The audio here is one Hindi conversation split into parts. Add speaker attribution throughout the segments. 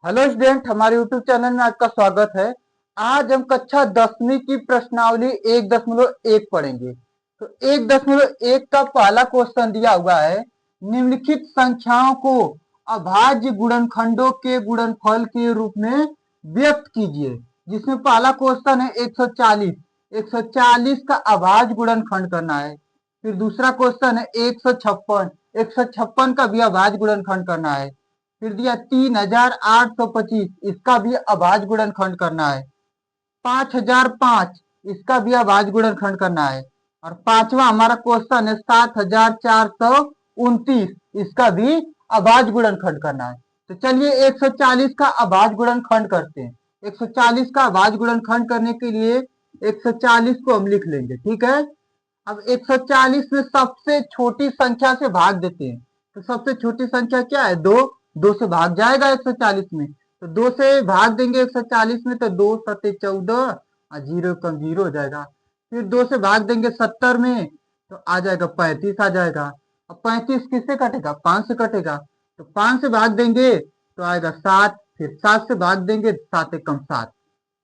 Speaker 1: हेलो स्टूडेंट, हमारे यूट्यूब चैनल में आपका स्वागत है। आज हम कक्षा 10वीं की प्रश्नावली 1.1 पढ़ेंगे। तो 1.1 का पहला क्वेश्चन दिया हुआ है, निम्नलिखित संख्याओं को अभाज्य गुणनखंडों के गुणनफल के रूप में व्यक्त कीजिए। जिसमें पहला क्वेश्चन है 140। 140 का अभाज्य गुणनखंड करना है। फिर दूसरा क्वेश्चन है 156। 156 का भी अभाज्य गुणनखंड करना है। फिर दिया 3825, इसका भी अभाज्य गुणनखंड करना है। 5005, इसका भी अभाज्य गुणनखंड करना है। और पांचवा हमारा क्वेश्चन है 7429, इसका भी अभाज्य गुणनखंड करना है। तो चलिए 140 का अभाज्य गुणनखंड करते हैं। 140 का अभाज्य गुणनखंड करने के लिए 140 को हम लिख लेंगे, ठीक है। अब 140 में सबसे छोटी संख्या से भाग देते हैं। तो सबसे छोटी संख्या क्या है? 2। 2 से भाग जाएगा 140 में, तो 2 से भाग देंगे 140 में, तो 2 सत्ते 14 और 0 कम 0 हो जाएगा। फिर 2 से भाग देंगे 70 में, तो आ जाएगा 35 आ जाएगा। अब 35 किससे कटेगा? 5 से कटेगा। तो 5 से भाग देंगे तो आएगा 7। फिर 7 से भाग देंगे 7 एकम 7,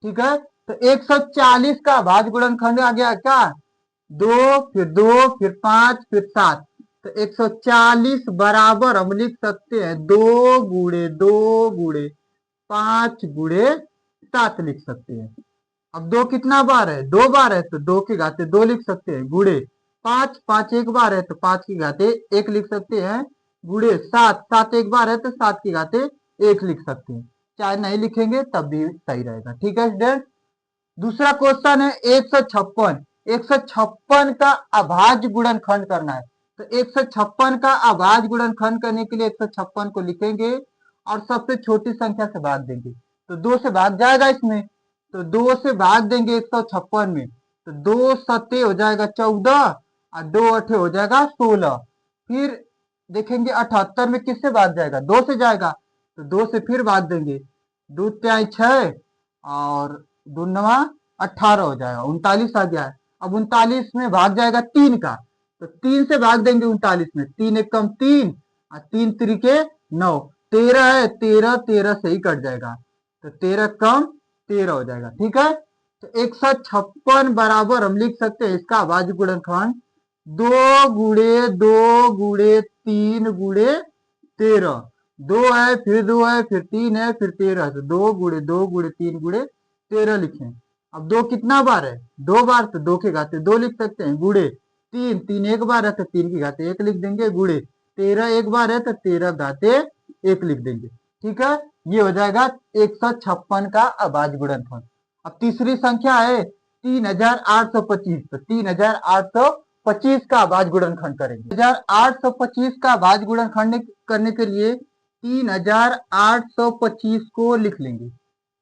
Speaker 1: ठीक है। तो 140 का अभाज्य गुणनखंड आ गया क्या? 2, फिर 2, फिर 5, फिर 7। तो 140 बराबर हम लिख सकते हैं 2 गुणे 2 गुणे 5 गुणे 7 लिख सकते हैं। अब 2 कितना बार है? 2 बार है, तो 2 की घाते 2 लिख सकते हैं। गुणे 5, 5 एक बार है, तो 5 की घाते 1 लिख सकते हैं। गुणे 7, 7 एक बार है, तो 7 की घाते 1 लिख सकते हैं। चाहे नहीं लिखेंगे तब भी सही रहेगा, ठीक है स्टूडेंट। दूसरा क्वेश्चन है 156। 156 का अभाज्य गुणनखंड करना है। तो 156 का अभाज्य गुणनखंड करने के लिए 156 को लिखेंगे और सबसे छोटी संख्या से भाग देंगे। तो 2 से भाग जाएगा इसमें, तो 2 से भाग देंगे 156 में, तो 2 सत्ते हो जाएगा 14 और 2 अठे हो जाएगा 16। फिर देखेंगे 78 में किससे भाग जाएगा? 2 से जाएगा, तो 2 से फिर भाग देंगे। 2 त्याई 6 और 2 नवा 18 हो जाएगा। 39 आ गया है। अब 39 में भाग जाएगा 3 का, तो 3 से भाग देंगे 39 में। 3 एकम 3 और 3 त्रिके 9। 13 है, 13 13 से ही कट जाएगा, तो 13 कम 13 हो जाएगा, ठीक है। तो 156 बराबर हम लिख सकते हैं इसका अभाज्य गुणनखंड 2 गुणे 2 गुणे 3 गुणे 13। 2 है, फिर 2 है, फिर 3 है, फिर 13। तो 2 गुणे 2 गुणे 3 गुणे 13 लिखें। अब 2 कितना बार है? 2 बार, तो 2 के घाते 2 लिख सकते हैं। गुणे 3, 3 एक बार है, तो 3 की घाते 1 लिख देंगे। गुणे 13 एक बार है, तो 13 घाते 1 लिख देंगे, ठीक है। ये हो जाएगा 156 का अभाज्य गुणनफल। अब तीसरी संख्या है 3825। तो 3825 का अभाज्य गुणनखंड करेंगे। 3825 का अभाज्य गुणनखंड करने के लिए 3825 को लिख लेंगे।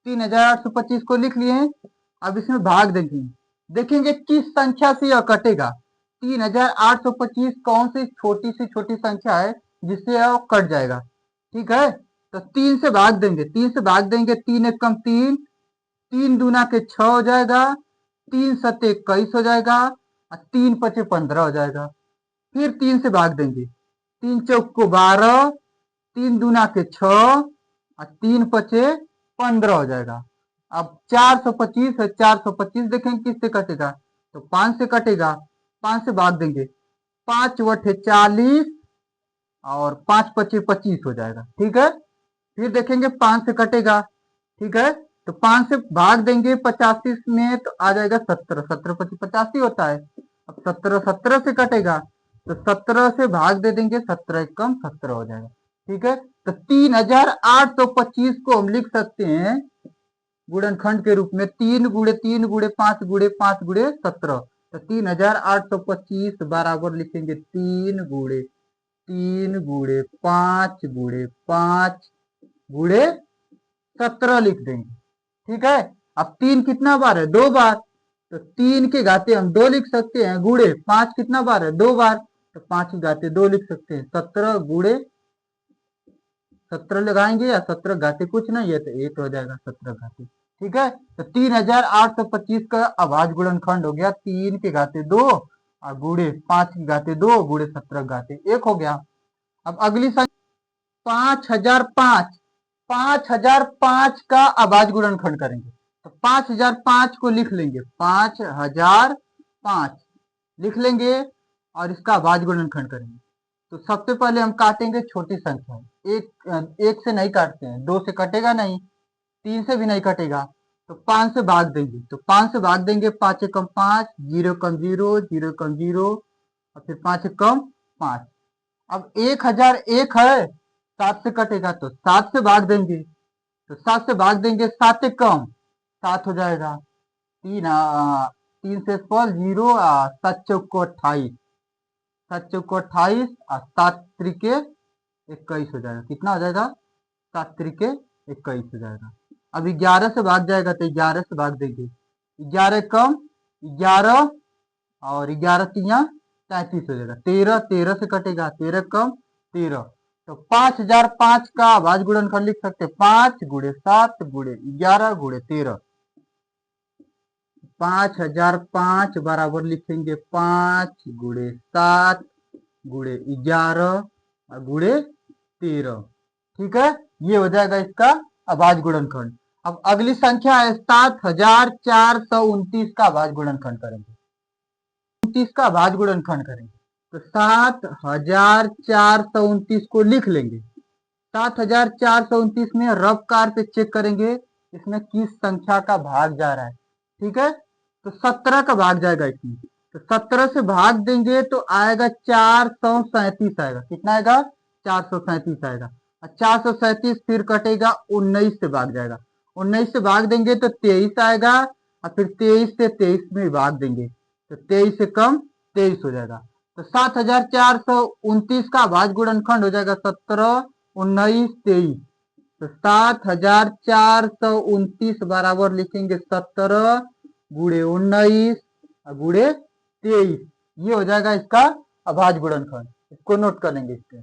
Speaker 1: 3825 को लिख लिए। अब इसमें भाग देंगे, देखेंगे किस संख्या से यह कटेगा। 3825 कौन सी छोटी संख्या है जिससे यह कट जाएगा, ठीक है। तो 3 से भाग देंगे। 3 से भाग देंगे 3 एकम 3, 3 दूना के 6 हो जाएगा, 3 सत्ते 21 हो जाएगा और 3 पचे 15 हो जाएगा। फिर 3 से भाग देंगे। 3 चौक को 12, 3 दूना के 6 और 3 पचे 15 हो जाएगा। अब 425 है, 425 देखेंगे किससे कटेगा? तो 5 से कटेगा। 5 से भाग देंगे। 5 वठे 40 और 5 पचे 25 हो जाएगा, ठीक है। फिर देखेंगे 5 से कटेगा, ठीक है। तो 5 से भाग देंगे 85 में, तो आ जाएगा 17। 17 पचे 85 होता है। अब 17 17 से कटेगा, तो 17 से भाग दे देंगे, 17 कम 17 हो जाएगा, ठीक है। तो 3825 को हम लिख सकते हैं गुणनखंड के रूप में 3 गुणे 3 गुणे 5 गुणे 5 गुणे 17। तो 3825 बराबर लिखेंगे 3 गुणे 3 गुणे 5 गुणे 5 गुणे 17 लिख देंगे, ठीक है। अब 3 कितना बार है? 2 बार, तो 3 के घाते हम 2 लिख सकते हैं। गुणे 5 कितना बार है? 2 बार, तो 5 के घाते 2 लिख सकते हैं। 17 गुणे 17 लगाएंगे या 17 घाते कुछ नहीं है, तो 1 हो जाएगा 17 घाते, ठीक है। तो 3825 का अभाज्य गुणनखंड हो गया 3 के घाते 2 और गुणे 5 के घाते 2 गुणे 17 घाते 1 हो गया। अब अगली संख्या 5005। 5005 का अभाज्य गुणनखंड करेंगे। तो 5005 को लिख लेंगे, 5005 लिख लेंगे और इसका अभाज्य गुणनखंड करेंगे। तो सबसे पहले हम काटेंगे छोटी संख्या, एक से नहीं काटते हैं, 2 से कटेगा नहीं, 3 से भी नहीं कटेगा, तो 5 से भाग देंगे। तो 5 से भाग देंगे, 5 कम 5, 0 कम 0, 0 कम 0 और फिर 5 कम 5। अब 1001 है, 7 से कटेगा तो 7 से भाग देंगे। तो 7 से भाग देंगे, 7 कम 7 हो जाएगा, 3 से फल 0, 7 चौको 28, 7 चौको 28 और 7 त्रिके 21 हो जाएगा। कितना हो जाएगा? 7 त्रिके 21 हो जाएगा। अब 11 से भाग जाएगा तो 11 से भाग देंगे, 11 कम 11 और 11 तिया 33 हो जाएगा, 13 से कटेगा, 13 कम 13। तो 5005 का अभाज्य गुणनखंड लिख सकते हैं, 5 गुणे 7 गुणे 11 गुणे 13। 5005 बराबर लिखेंगे 5 गुणे 7 गुणे 11 गुणे 13। ठीक है, ये हो जाएगा इसका अभाज्य गुणनखंड। अब अगली संख्या है 7429 का अभाज्य गुणनखंड करेंगे। 29 का अभाज्य गुणनखंड करेंगे तो 7429 को लिख लेंगे। 7429 में रफ कार पे चेक करेंगे इसमें किस संख्या का भाग जा रहा है। ठीक है, तो 17 का भाग जाएगा इसमें, तो 17 से भाग देंगे तो आएगा 437 आएगा। कितना आएगा? 437 आएगा। 437 फिर कटेगा, 19 से भाग जाएगा, 19 से भाग देंगे तो 23 आएगा और फिर 23 से 23 में भाग देंगे तो 23 से कम 23 हो जाएगा। तो 7429 का अभाज्य गुणनखंड हो जाएगा 17, 19, 23। तो 7429 बराबर लिखेंगे 17 गुणे 19 गुणे 23। ये हो जाएगा इसका अभाज्य गुणनखंड। इसको नोट करेंगे इसके।